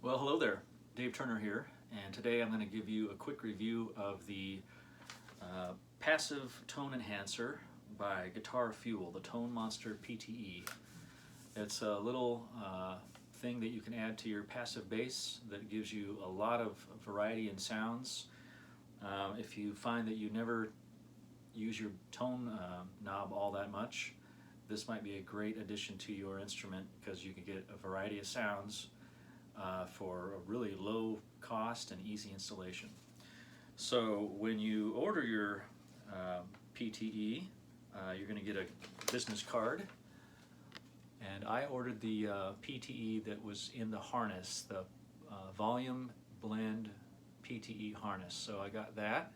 Well, hello there, Dave Turner here, and today I'm going to give you a quick review of the passive tone enhancer by Guitar Fuel, the Tone Monster PTE. It's a little thing that you can add to your passive bass that gives you a lot of variety in sounds. If you find that you never use your tone knob all that much, this might be a great addition to your instrument because you can get a variety of sounds for a really low cost and easy installation. So when you order your PTE, you're going to get a business card, and I ordered the PTE that was in the harness, the volume blend PTE harness. So I got that.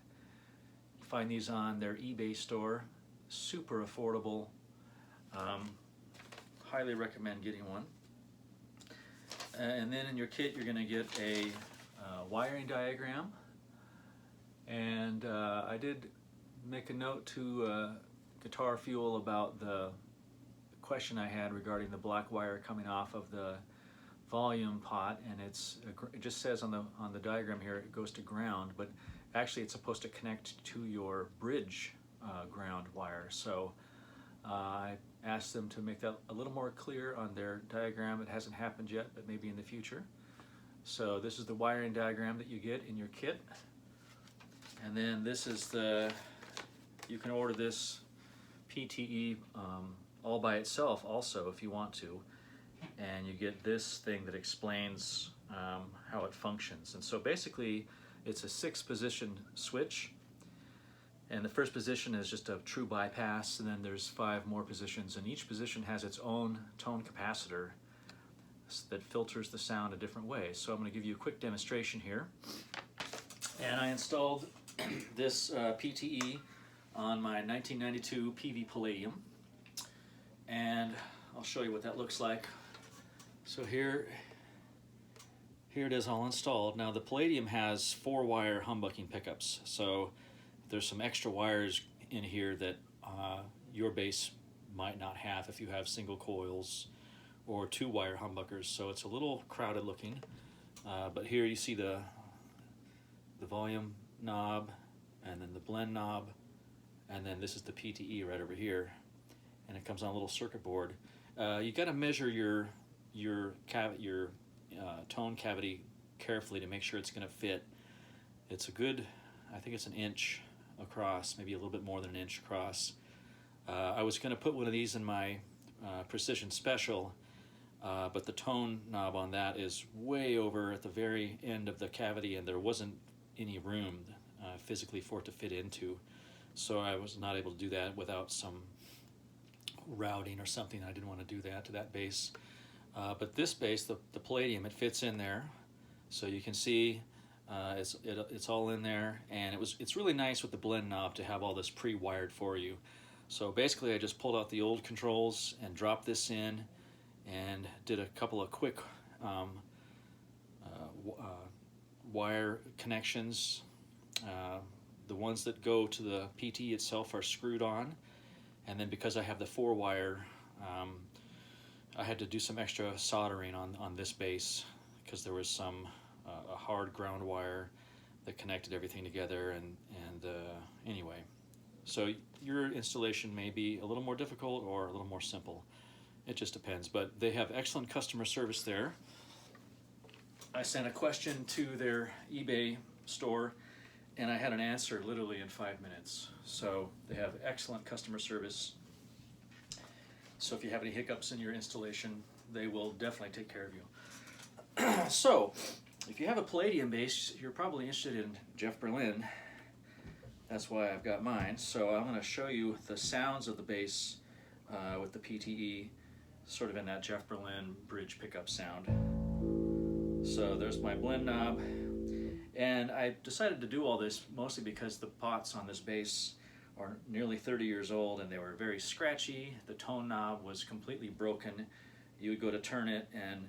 You find these on their eBay store, super affordable. Highly recommend getting one. And then in your kit you're going to get a wiring diagram, and I did make a note to Guitar Fuel about the question I had regarding the black wire coming off of the volume pot, and it just says on the diagram here it goes to ground, but actually it's supposed to connect to your bridge ground wire. So I asked them to make that a little more clear on their diagram. It hasn't happened yet, but maybe in the future. So this is the wiring diagram that you get in your kit. And then this is you can order this PTE all by itself also if you want to. And you get this thing that explains how it functions. And so basically it's a 6-position switch. And the first position is just a true bypass, and then there's 5 more positions, and each position has its own tone capacitor that filters the sound a different way. So I'm going to give you a quick demonstration here. And I installed this PTE on my 1992 Peavey Palladium, and I'll show you what that looks like. So here it is all installed. Now the Palladium has 4-wire humbucking pickups, so there's some extra wires in here that your bass might not have if you have single coils or 2-wire humbuckers, so it's a little crowded looking. But here you see the volume knob, and then the blend knob, and then this is the PTE right over here, and it comes on a little circuit board. You got to measure your tone cavity carefully to make sure it's going to fit. It's a good, I think it's 1 inch across, maybe a little bit more than 1 inch across. I was going to put one of these in my Precision Special, but the tone knob on that is way over at the very end of the cavity, and there wasn't any room physically for it to fit into. So I was not able to do that without some routing or something. I didn't want to do that to that bass. But this bass, the Palladium, it fits in there. So you can see it's all in there, and it's really nice with the blend knob to have all this pre-wired for you. So basically I just pulled out the old controls and dropped this in and did a couple of quick wire connections. The ones that go to the PT itself are screwed on, and then because I have the 4-wire, I had to do some extra soldering on this bass because there was some a hard ground wire that connected everything together, and anyway, so your installation may be a little more difficult or a little more simple. It just depends, but they have excellent customer service there. I sent a question to their eBay store, and I had an answer literally in 5 minutes. So they have excellent customer service. So if you have any hiccups in your installation, they will definitely take care of you. So if you have a Palladium bass, you're probably interested in Jeff Berlin. That's why I've got mine. So I'm going to show you the sounds of the bass with the PTE, sort of in that Jeff Berlin bridge pickup sound. So there's my blend knob, and I decided to do all this mostly because the pots on this bass are nearly 30 years old, and they were very scratchy. The tone knob was completely broken. You would go to turn it, and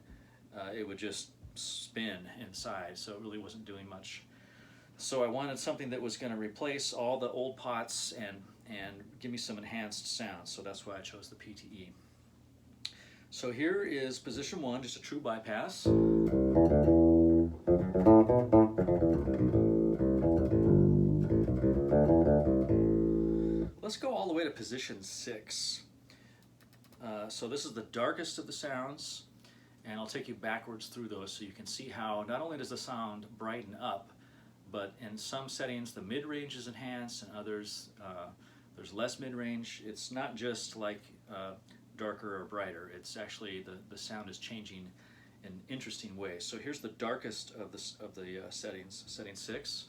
it would just spin inside, so it really wasn't doing much. So I wanted something that was going to replace all the old pots and give me some enhanced sound, so that's why I chose the PTE. So here is position 1, just a true bypass. let's go all the way to position 6. So this is the darkest of the sounds, and I'll take you backwards through those so you can see how not only does the sound brighten up, but in some settings the mid-range is enhanced, and others there's less mid-range. It's not just like darker or brighter. It's actually the sound is changing in interesting ways. So here's the darkest of the settings, setting 6.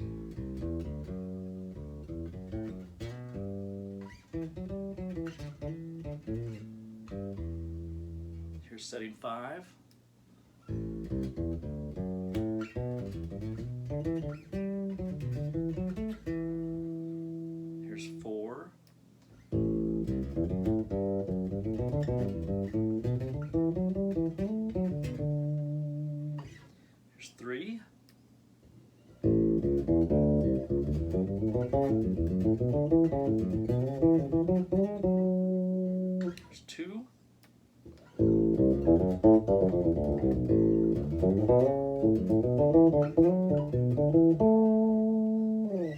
Here's setting 5. Here's 4. Here's 3. Here's 2.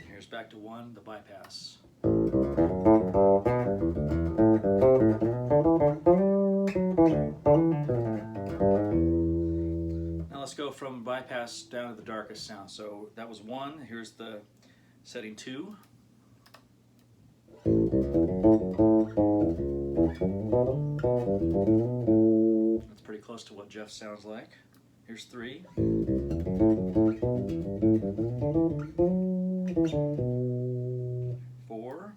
Here's back to 1, the bypass. Now let's go from bypass down to the darkest sound. So that was 1. Here's the setting 2. That's pretty close to what Jeff sounds like. Here's 3. 4.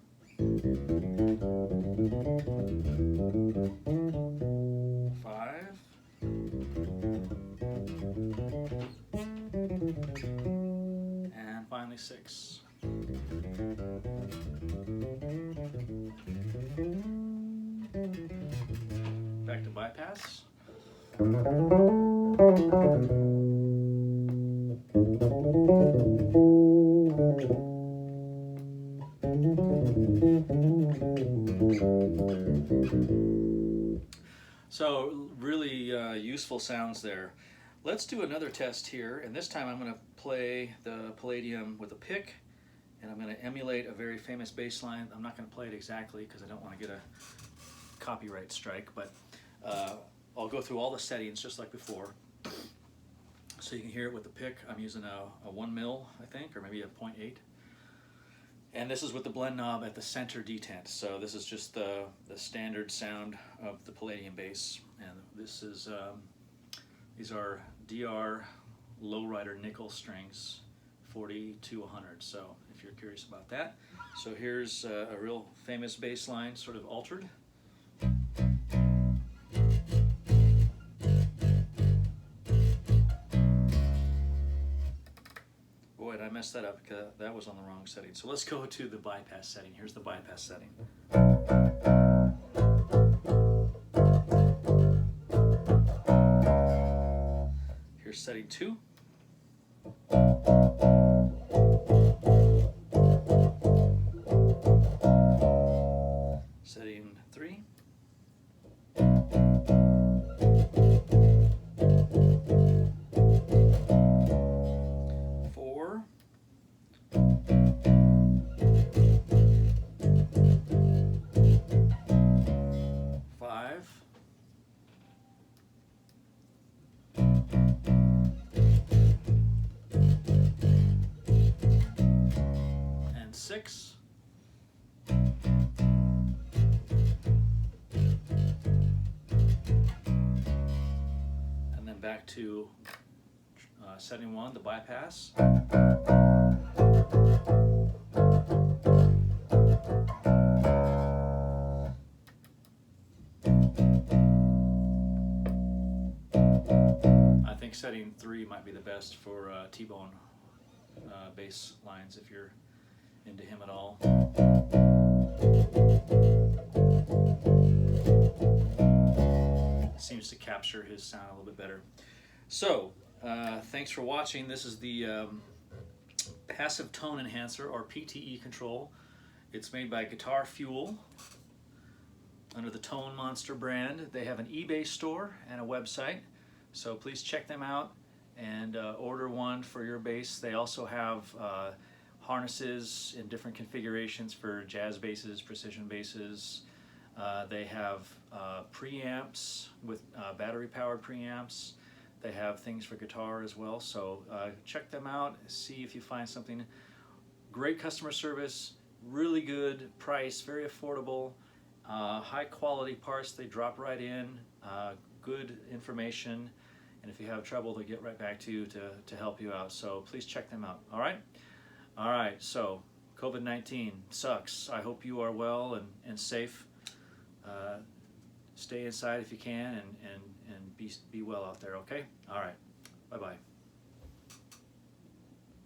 5. And finally 6. Back to bypass. So really useful sounds there. Let's do another test here, and this time I'm going to play the Palladium with a pick, and I'm going to emulate a very famous bass line. I'm not going to play it exactly because I don't want to get a copyright strike, but I'll go through all the settings just like before, so you can hear it with the pick. I'm using a 1 mil, I think, or maybe a 0.8. And this is with the blend knob at the center detent. So this is just the standard sound of the Palladium bass. And this is these are DR lowrider nickel strings, 40 to 100. So if you're curious about that. So here's a real famous bass line, sort of altered. Boy, I messed that up because that was on the wrong setting. So let's go to the bypass setting. Here's the bypass setting. Here's setting 2. Setting 3. And 6. And then back to setting 1, the bypass. I think setting 3 might be the best for T-Bone bass lines if you're into him at all. Seems to capture his sound a little bit better. So, thanks for watching. This is the Passive Tone Enhancer, or PTE control. It's made by Guitar Fuel under the Tone Monster brand. They have an eBay store and a website, so please check them out and order one for your bass. They also have harnesses in different configurations for jazz basses, precision basses. They have preamps with battery-powered preamps. They have things for guitar as well. So check them out. See if you find something. Great customer service, really good price, very affordable, high quality parts. They drop right in. Good information. And if you have trouble, they'll get right back to you to help you out. So please check them out. All right? All right. So COVID-19 sucks. I hope you are well and safe. Stay inside if you can and be well out there, okay? All right. Bye-bye.